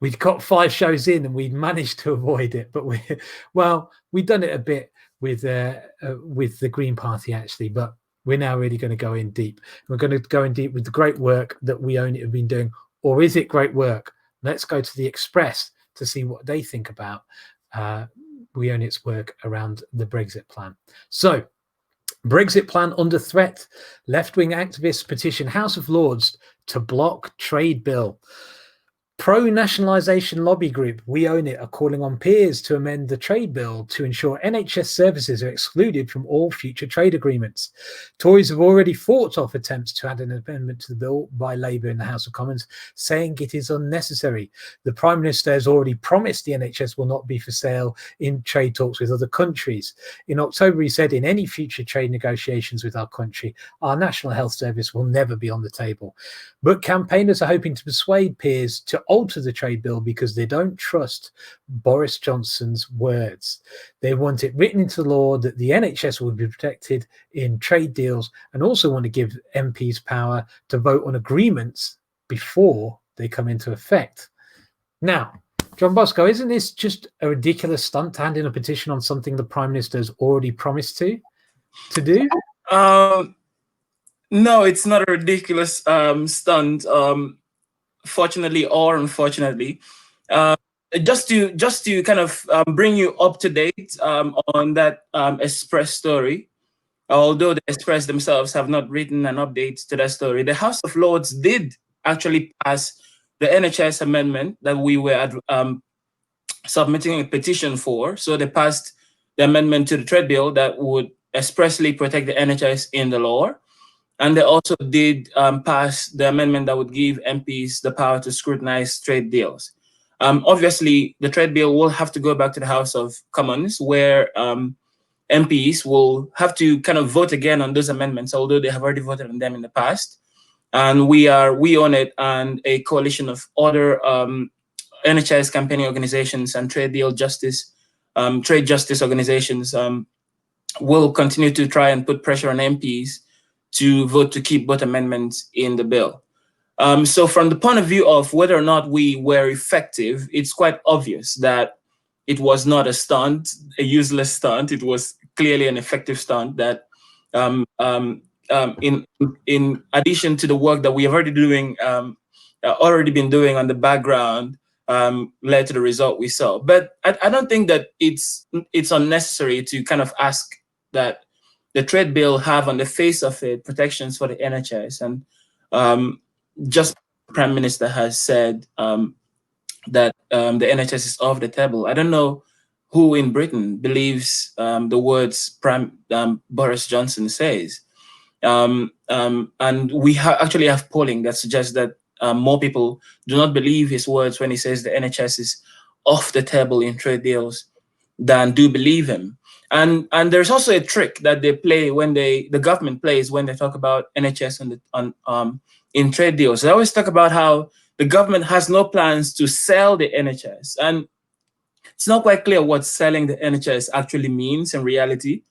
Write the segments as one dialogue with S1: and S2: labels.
S1: we'd got 5 shows in and we'd managed to avoid it, but we'd done it a bit with the Green Party actually, but we're now really going to go in deep. We're going to go in deep with the great work that We Own It have been doing. Or is it great work? Let's go to the Express to see what they think about We Own It's work around the Brexit plan. So, Brexit plan under threat. Left-wing activists petition House of Lords to block trade bill. Pro-nationalisation lobby group We Own It are calling on peers to amend the trade bill to ensure NHS services are excluded from all future trade agreements. Tories have already fought off attempts to add an amendment to the bill by Labour in the House of Commons, saying it is unnecessary. The Prime Minister has already promised the NHS will not be for sale in trade talks with other countries. In October, he said in any future trade negotiations with our country, our National Health Service will never be on the table. But campaigners are hoping to persuade peers to alter the trade bill because they don't trust Boris Johnson's words. They want it written into law that the NHS will be protected in trade deals, and also want to give MPs power to vote on agreements before they come into effect. Now, Johnbosco, isn't this just a ridiculous stunt to hand in a petition on something the Prime Minister has already promised to do?
S2: No, it's not a ridiculous stunt. Fortunately or unfortunately, just to kind of bring you up to date on that Express story. Although the Express themselves have not written an update to that story, the House of Lords did actually pass the NHS amendment that we were submitting a petition for. So they passed the amendment to the trade bill that would expressly protect the NHS in the law. And they also did pass the amendment that would give MPs the power to scrutinize trade deals. Obviously, the trade bill will have to go back to the House of Commons, where MPs will have to kind of vote again on those amendments, although they have already voted on them in the past. And We Own It and a coalition of other NHS campaigning organizations and trade justice organizations will continue to try and put pressure on MPs to vote to keep both amendments in the bill. So from the point of view of whether or not we were effective, it's quite obvious that it was not a stunt, a useless stunt. It was clearly an effective stunt that in addition to the work that we have already been doing on the background, led to the result we saw. But I don't think that it's unnecessary to kind of ask that the trade bill have on the face of it protections for the NHS, and just the Prime Minister has said that the NHS is off the table. I don't know who in Britain believes the words Boris Johnson says, and we actually have polling that suggests that more people do not believe his words when he says the NHS is off the table in trade deals than do believe him. And there's also a trick that they play when the government plays when they talk about NHS in trade deals. They always talk about how the government has no plans to sell the NHS, and it's not quite clear what selling the NHS actually means in reality.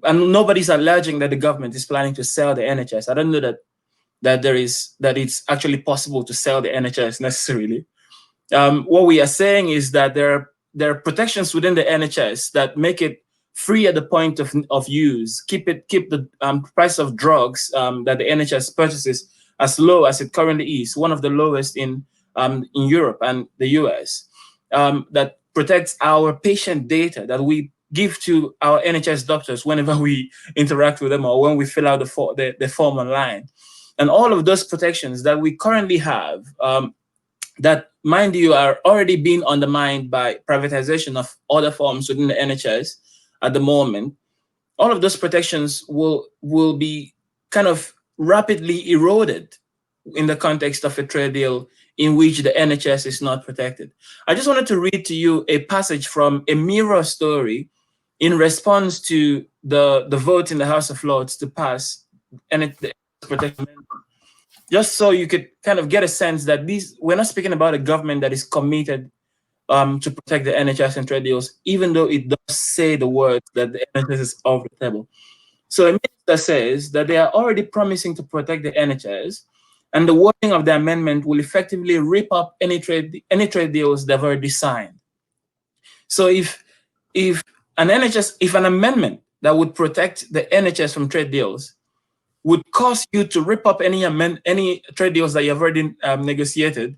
S2: And nobody's alleging that the government is planning to sell the NHS. I don't know that it's actually possible to sell the NHS necessarily. What we are saying is that there are protections within the NHS that make it free at the point of use, keep the price of drugs that the NHS purchases as low as it currently is, one of the lowest in Europe and the US, that protects our patient data that we give to our NHS doctors whenever we interact with them or when we fill out the form online. And all of those protections that we currently have, that, mind you, are already being undermined by privatization of other forms within the NHS at the moment, all of those protections will be kind of rapidly eroded in the context of a trade deal in which the NHS is not protected. I just wanted to read to you a passage from a Mirror story in response to the vote in the House of Lords to pass the protection, just so you could kind of get a sense that we're not speaking about a government that is committed to protect the NHS and trade deals, even though it does say the words that the NHS is off the table. So a minister says that they are already promising to protect the NHS, And the wording of the amendment will effectively rip up any trade deals they've already signed. So if an amendment that would protect the NHS from trade deals would cause you to rip up any trade deals that you've already negotiated,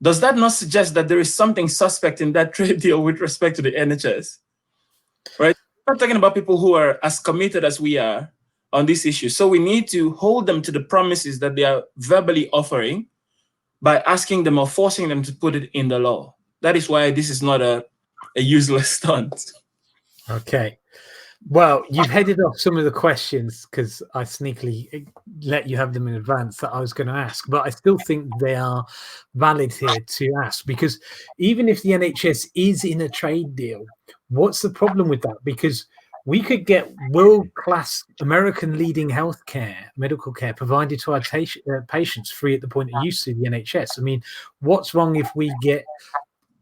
S2: does that not suggest that there is something suspect in that trade deal with respect to the NHS? Right? We're not talking about people who are as committed as we are on this issue. So we need to hold them to the promises that they are verbally offering by asking them or forcing them to put it in the law. That is why this is not a useless stunt.
S1: Okay. Well, you've headed off some of the questions because I sneakily let you have them in advance that I was going to ask, but I still think they are valid here to ask, because even if the NHS is in a trade deal, what's the problem with that? Because we could get world-class American leading healthcare, medical care provided to our patients free at the point of use through the NHS. I mean, what's wrong if we get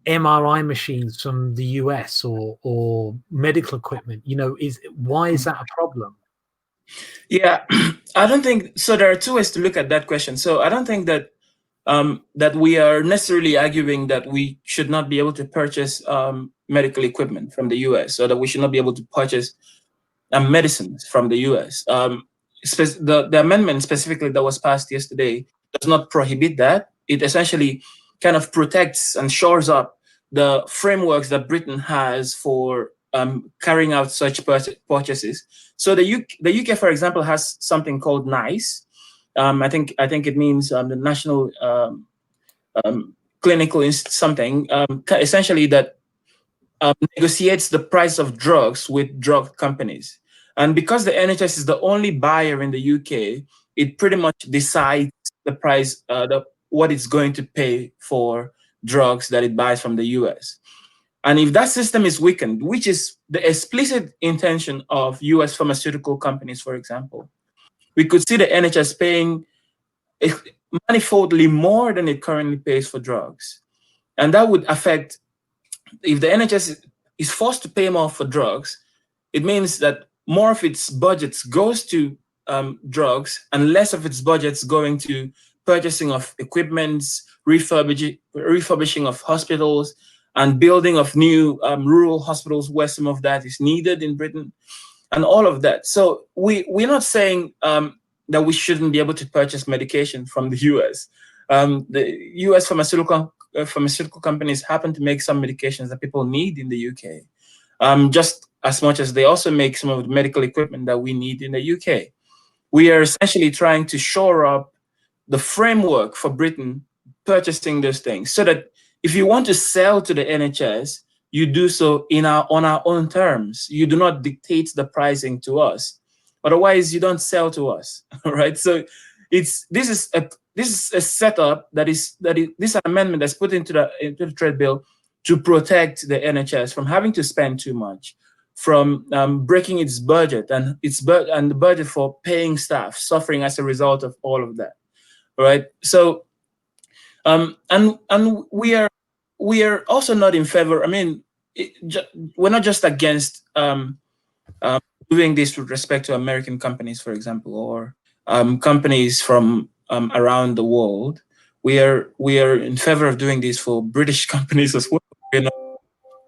S1: MRI machines from the US or medical equipment? You know, why is that a problem?
S2: Yeah, I don't think so. There are two ways to look at that question. So I don't think that that we are necessarily arguing that we should not be able to purchase medical equipment from the US, or that we should not be able to purchase medicines from the US. The amendment specifically that was passed yesterday does not prohibit that. It essentially kind of protects and shores up the frameworks that Britain has for carrying out such purchases. So the UK, for example, has something called NICE. I think it means the National Clinical something. Essentially, that negotiates the price of drugs with drug companies. And because the NHS is the only buyer in the UK, it pretty much decides the price, what it's going to pay for drugs that it buys from the US. And if that system is weakened, which is the explicit intention of US pharmaceutical companies, for example, we could see the NHS paying manifoldly more than it currently pays for drugs. And that would affect, if the NHS is forced to pay more for drugs, it means that more of its budgets goes to drugs and less of its budgets going to purchasing of equipments, refurbishing of hospitals, and building of new rural hospitals where some of that is needed in Britain, and all of that. So we're not saying that we shouldn't be able to purchase medication from the US. The US pharmaceutical companies happen to make some medications that people need in the UK, just as much as they also make some of the medical equipment that we need in the UK. We are essentially trying to shore up the framework for Britain purchasing those things, so that if you want to sell to the NHS, you do so on our own terms. You do not dictate the pricing to us. Otherwise, you don't sell to us, right? So this is a setup this amendment that's put into the trade bill to protect the NHS from having to spend too much, from breaking its budget and the budget for paying staff suffering as a result of all of that, right? So and we are also not in favor. I mean, we're not just against doing this with respect to American companies, for example, or companies from around the world. We are in favor of doing this for British companies as well.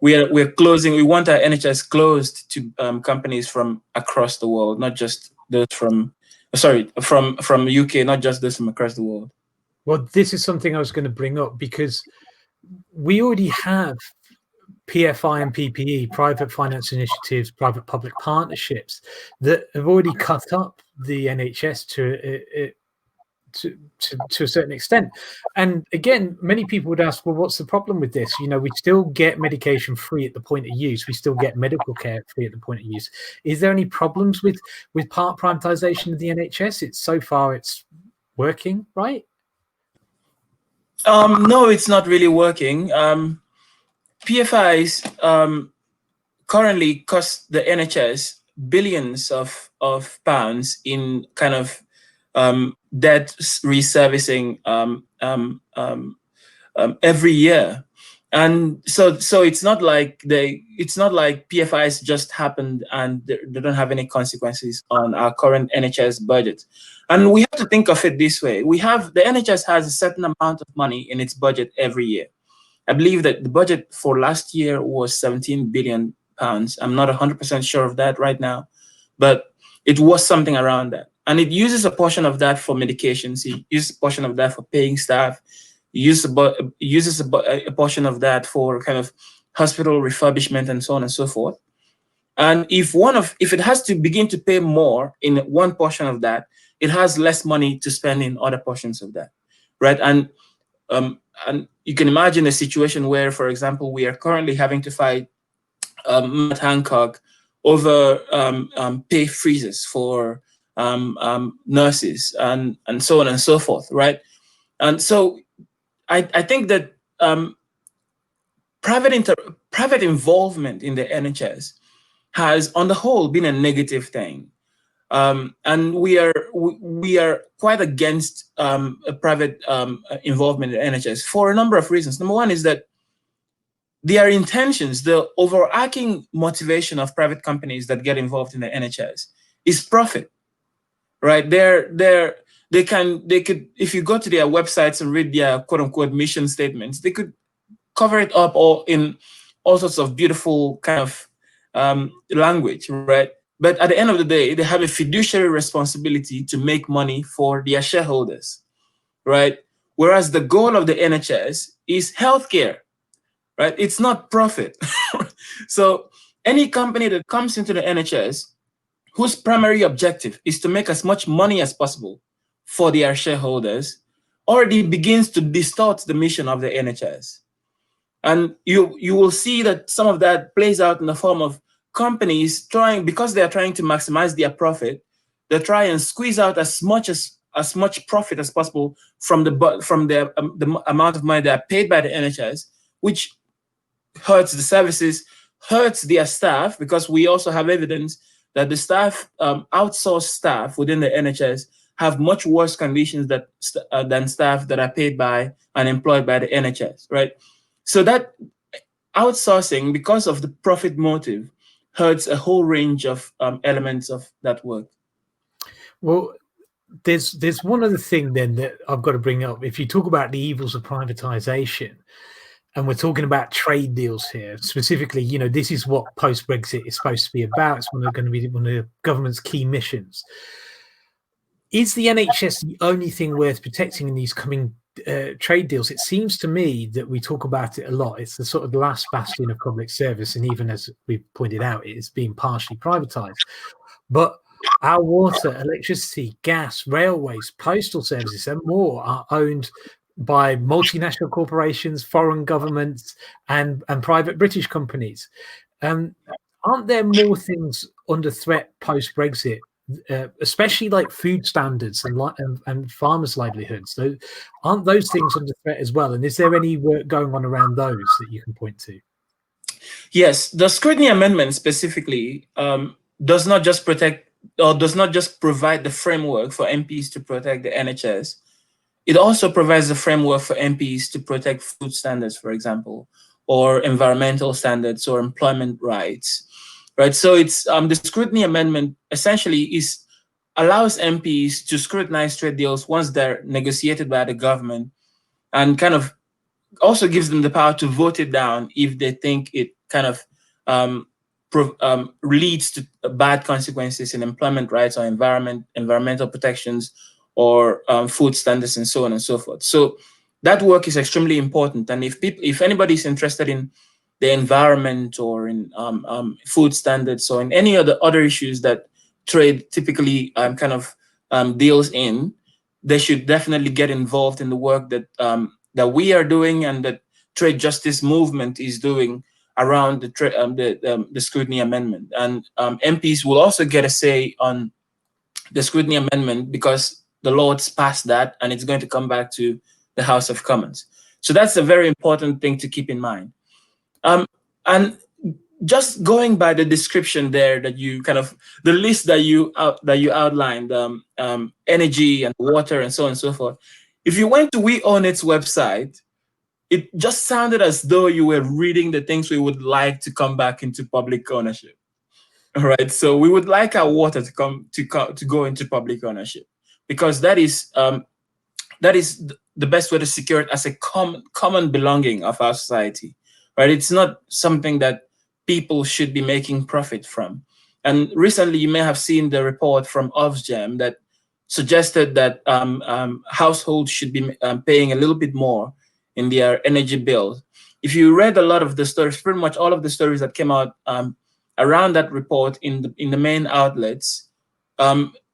S2: We're closing. We want our NHS closed to companies from across the world, not just those from UK, not just those from across the world.
S1: Well, this is something I was going to bring up, because we already have PFI and PPE, private finance initiatives, private-public partnerships, that have already cut up the NHS to a certain extent. And again, many people would ask, well, what's the problem with this? You know, we still get medication free at the point of use. We still get medical care free at the point of use. Is there any problems with part privatization of the NHS? So far it's working, right?
S2: No, it's not really working. PFIs currently cost the NHS billions of pounds in kind of debt reservicing every year. And so it's not like PFIs just happened and they don't have any consequences on our current NHS budget. And we have to think of it this way. The NHS has a certain amount of money in its budget every year. I believe that the budget for last year was 17 billion pounds. I'm not 100% sure of that right now, but it was something around that. And it uses a portion of that for medications. It uses a portion of that for paying staff. Uses a portion of that for kind of hospital refurbishment and so on and so forth. And if it has to begin to pay more in one portion of that, it has less money to spend in other portions of that, right? And you can imagine a situation where, for example, we are currently having to fight Matt Hancock over pay freezes for nurses and so on and so forth, right? And so I think that private involvement in the NHS has, on the whole, been a negative thing, and we are quite against a private involvement in the NHS for a number of reasons. Number one is that their intentions, the overarching motivation of private companies that get involved in the NHS is profit, right? They could, if you go to their websites and read their quote unquote mission statements, they could cover it up all in all sorts of beautiful kind of language, right? But at the end of the day, they have a fiduciary responsibility to make money for their shareholders, right? Whereas the goal of the NHS is healthcare, right? It's not profit. So any company that comes into the NHS whose primary objective is to make as much money as possible for their shareholders already begins to distort the mission of the NHS. And you will see that some of that plays out in the form of companies because they are trying to maximize their profit, they try and squeeze out as much profit as possible from the amount of money they are paid by the NHS, which hurts the services, hurts their staff, because we also have evidence that the staff, outsourced staff within the NHS, have much worse conditions than staff that are paid by and employed by the NHS, right? So that outsourcing, because of the profit motive, hurts a whole range of elements of that work.
S1: Well, there's one other thing then that I've got to bring up. If you talk about the evils of privatization, and we're talking about trade deals here, specifically, this is what post-Brexit is supposed to be about. It's going to be one of the government's key missions. Is the NHS the only thing worth protecting in these coming trade deals? It seems to me that we talk about it a lot. It's the sort of last bastion of public service, and even as we've pointed out, it is being partially privatized. But our water, electricity, gas, railways, postal services, and more are owned by multinational corporations, foreign governments, and private British companies. Aren't there more things under threat post-Brexit, especially like food standards and farmers' livelihoods? So aren't those things under threat as well? And is there any work going on around those that you can point to?
S2: Yes, the scrutiny amendment specifically does not just protect, or does not just provide the framework for MPs to protect the NHS. It also provides the framework for MPs to protect food standards, for example, or environmental standards or employment rights, right? So it's the scrutiny amendment essentially allows MPs to scrutinize trade deals once they're negotiated by the government, and kind of also gives them the power to vote it down if they think it kind of leads to bad consequences in employment rights or environmental protections, or food standards, and so on and so forth. So that work is extremely important. And if anybody is interested in the environment, or in food standards, or in any other issues that trade typically deals in, they should definitely get involved in the work that we are doing, and that trade justice movement is doing around the scrutiny amendment. And MPs will also get a say on the scrutiny amendment, because the Lords passed that, and it's going to come back to the House of Commons. So that's a very important thing to keep in mind. And just going by the description there that you the list that you outlined, energy and water and so on and so forth. If you went to We Own It's website, it just sounded as though you were reading the things we would like to come back into public ownership. All right, so we would like our water to go into public ownership, because that is the best way to secure it as a common belonging of our society, right? It's not something that people should be making profit from. And recently, you may have seen the report from Ofgem that suggested that households should be paying a little bit more in their energy bills. If you read a lot of the stories, pretty much all of the stories that came out around that report in the main outlets,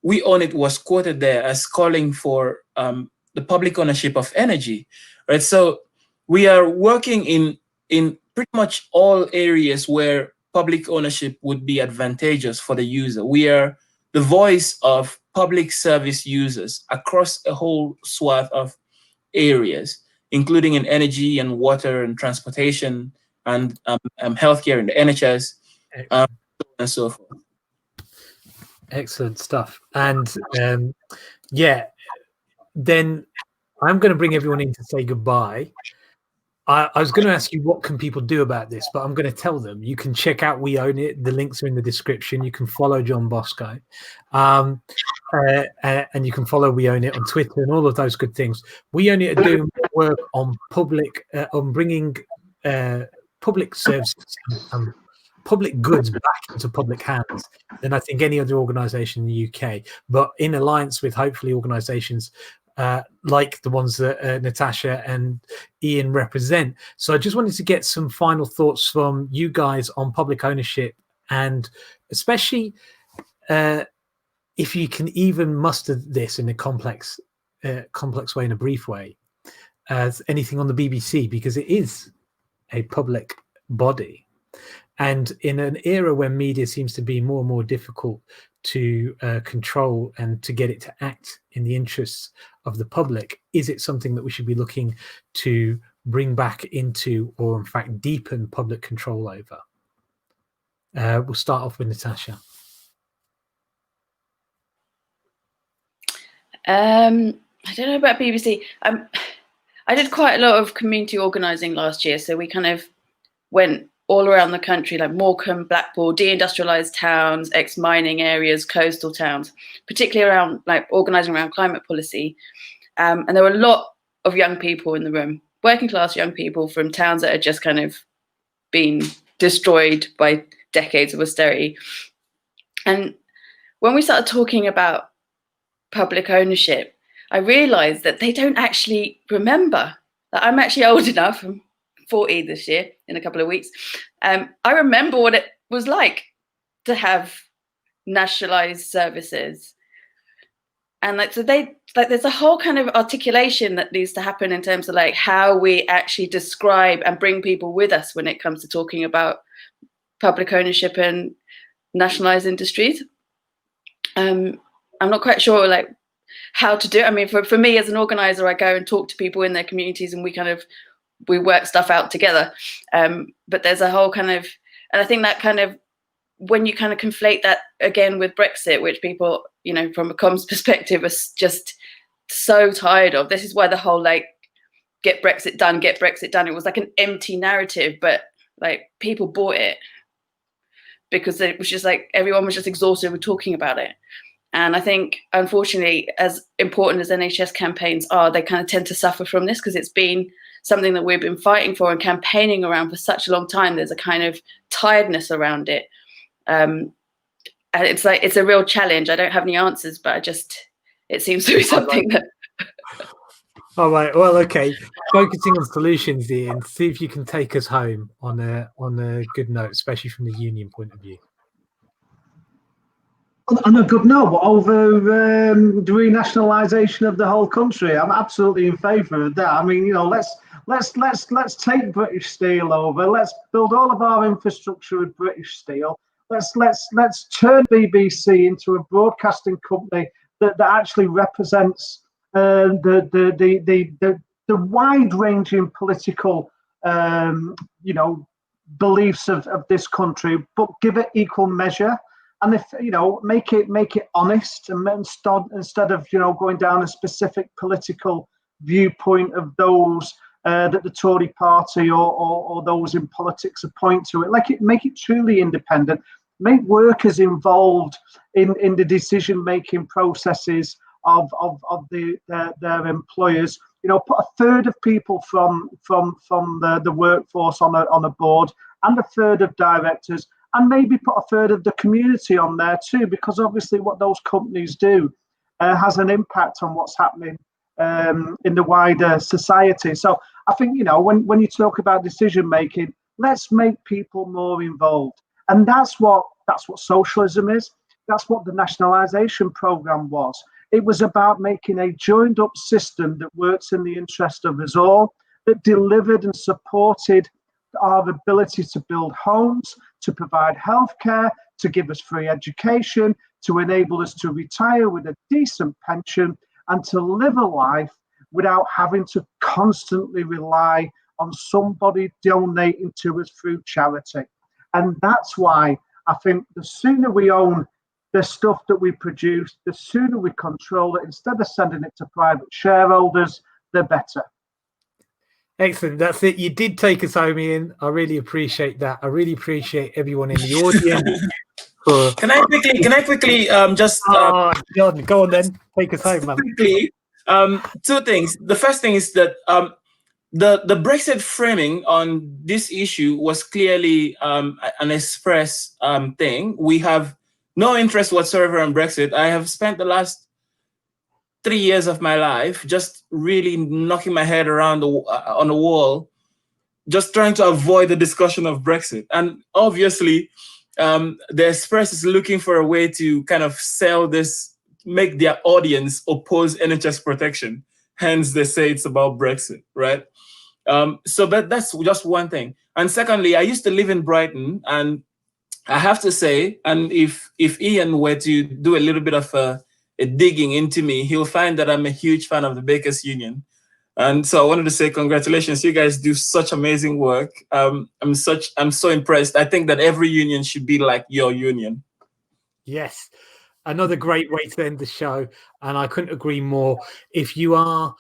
S2: We Own It was quoted there as calling for the public ownership of energy, right? So we are working in pretty much all areas where public ownership would be advantageous for the user. We are the voice of public service users across a whole swath of areas, including in energy and water and transportation and healthcare and the NHS, and so forth.
S1: Excellent stuff. And yeah, then I'm going to bring everyone in to say goodbye. I was going to ask you what can people do about this, but I'm going to tell them you can check out We Own It. The links are in the description. You can follow Johnbosco, and you can follow We Own It on Twitter and all of those good things. We Own It are doing work on on bringing public services and public goods back into public hands than I think any other organisation in the UK, but in alliance with hopefully organisations like the ones that Natasha and Ian represent. So I just wanted to get some final thoughts from you guys on public ownership, and especially if you can even muster this in a complex way, in a brief way, as anything on the BBC, because it is a public body. And in an era where media seems to be more and more difficult to control and to get it to act in the interests of the public, is it something that we should be looking to bring back into, or in fact deepen, public control over? We'll start off with Natasha.
S3: I don't know about BBC. I did quite a lot of community organising last year, so we kind of went all around the country, like Morecambe, Blackpool, deindustrialised towns, ex-mining areas, coastal towns, particularly around like organising around climate policy. And there were a lot of young people in the room, working class young people from towns that had just kind of been destroyed by decades of austerity. And when we started talking about public ownership, I realised that they don't actually remember. That I'm actually old enough, I'm 40 this year in a couple of weeks. I remember what it was like to have nationalised services, and like so there's a whole kind of articulation that needs to happen in terms of like how we actually describe and bring people with us when it comes to talking about public ownership and nationalised industries. I'm not quite sure like how to do it. I mean, for me as an organizer, I go and talk to people in their communities and we work stuff out together. But there's a whole kind of, and I think that kind of, when you kind of conflate that again with Brexit, which people, you know, from a comms perspective are just so tired of. This is why the whole like, get Brexit done. It was like an empty narrative, but like people bought it because it was just like, everyone was just exhausted with talking about it. And I think, unfortunately, as important as NHS campaigns are, they kind of tend to suffer from this because it's been something that we've been fighting for and campaigning around for such a long time. There's a kind of tiredness around it. And it's like, it's a real challenge. I don't have any answers, but it seems to be something that...
S1: All right. Well, okay. Focusing on solutions, Ian, see if you can take us home on a good note, especially from the union point of view.
S4: On a good note, over the renationalisation of the whole country, I'm absolutely in favour of that. I mean, you know, let's take British Steel over. Let's build all of our infrastructure with British Steel. Let's turn BBC into a broadcasting company that actually represents the wide-ranging political you know, beliefs of this country, but give it equal measure. And if, you know, make it honest, and instead of, you know, going down a specific political viewpoint of those that the Tory party or those in politics appoint to it. Make it truly independent. Make workers involved in the decision-making processes of their employers. You know, put a third of people from the workforce on a board, and a third of directors, and maybe put a third of the community on there too, because obviously what those companies do has an impact on what's happening in the wider society. So I think, you know, when you talk about decision making, let's make people more involved, and that's what socialism is. That's what the nationalisation programme was. It was about making a joined up system that works in the interest of us all, that delivered and supported our ability to build homes, to provide healthcare, to give us free education, to enable us to retire with a decent pension, and to live a life without having to constantly rely on somebody donating to us through charity. And that's why I think the sooner we own the stuff that we produce, the sooner we control it, instead of sending it to private shareholders, the better.
S1: Excellent. That's it. You did take us home, Ian. I really appreciate that. I really appreciate everyone in the audience.
S2: Can I quickly just
S1: John, go on then. Take us home, man.
S2: Quickly, two things. The first thing is that the Brexit framing on this issue was clearly an express thing. We have no interest whatsoever in Brexit. I have spent the last 3 years of my life just really knocking my head around on the wall, just trying to avoid the discussion of Brexit. And obviously, the Express is looking for a way to kind of sell this, make their audience oppose NHS protection. Hence, they say it's about Brexit, right? So that's just one thing. And secondly, I used to live in Brighton, and I have to say, and if Ian were to do a little bit of a digging into me, he'll find that I'm a huge fan of the Bakers Union. And so I wanted to say congratulations. You guys do such amazing work. I'm so impressed. I think that every union should be like your union.
S1: Yes. Another great way to end the show. And I couldn't agree more. If you are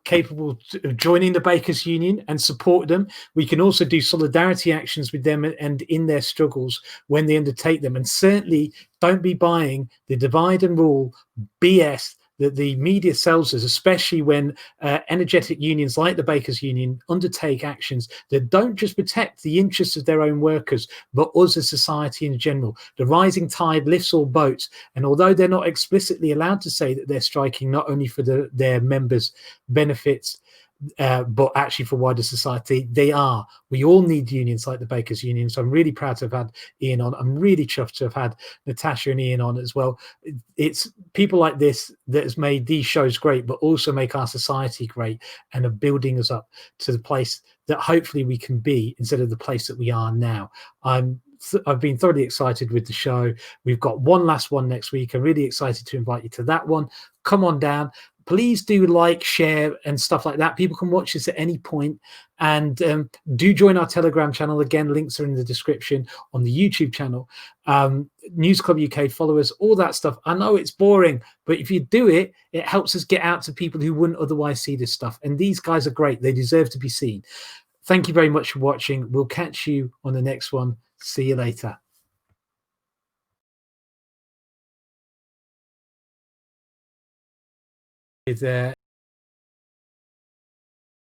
S1: capable of joining the Bakers Union and support them. We can also do solidarity actions with them and in their struggles when they undertake them. And certainly don't be buying the divide and rule BS that the media sells us, especially when energetic unions like the Bakers Union undertake actions that don't just protect the interests of their own workers, but us as society in general. The rising tide lifts all boats. And although they're not explicitly allowed to say that they're striking not only for their members' benefits, but actually for wider society, they are. We all need unions like the Bakers Union. So I'm really proud to have had Ian on. I'm really chuffed to have had Natasha and Ian on as well. It's people like this that has made these shows great, but also make our society great and are building us up to the place that hopefully we can be instead of the place that we are now. I've been thoroughly excited with the show. We've got one last one next week. I'm really excited to invite you to that one. Come on down. Please do like, share, and stuff like that. People can watch this at any point. And do join our Telegram channel. Again, links are in the description on the YouTube channel. News Club UK, follow us, all that stuff. I know it's boring, but if you do it, it helps us get out to people who wouldn't otherwise see this stuff. And these guys are great. They deserve to be seen. Thank you very much for watching. We'll catch you on the next one. See you later. Is